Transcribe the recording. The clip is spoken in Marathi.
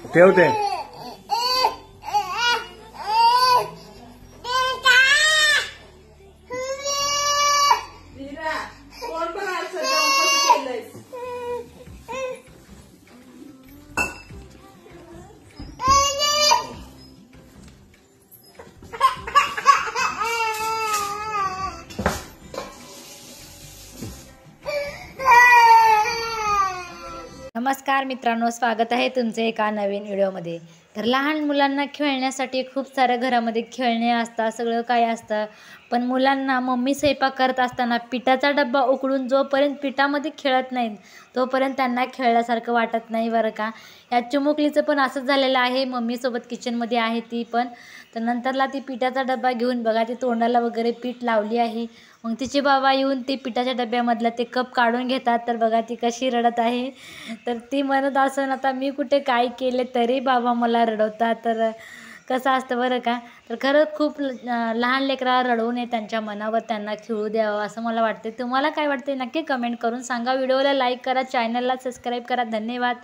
ठेवते. नमस्कार मित्रांनो, स्वागत आहे तुमचे एका नवीन व्हिडिओमध्ये. तर लहान मुलांना खेळण्यासाठी खूप साऱ्या घरामध्ये खेळणे असतात, सगळं काय असतं. पण मुलांना मम्मी स्वयंपाक करत असताना पिठाचा डब्बा उघडून जोपर्यंत पिठामध्ये खेळत नाहीत तोपर्यंत त्यांना खेळल्यासारखं वाटत नाही बरं का. या चिमुकलीचं पण असंच झालेलं आहे. मम्मीसोबत किचनमध्ये आहे ती पण. तर नंतरला ती पिठाचा डब्बा घेऊन बघा ती तोंडाला वगैरे पीठ लावली आहे. मग तिचे बाबा येऊन ते पिठाच्या डब्यामधलं ते कप काढून घेतात. तर बघा ती कशी रडत आहे. तर ती म्हणत असेल आता मी कुठे काय केले तरी बाबा मला रडवतात. तर कसं असतं बरं का. तर खरंच खूप लहान लेकराला रडवू नये, त्यांच्या मनावर त्यांना खेळू द्यावं असं मला वाटते. तुम्हाला काय वाटते नक्की कमेंट करून सांगा. व्हिडिओला लाईक करा, चॅनलला सबस्क्राईब करा. धन्यवाद.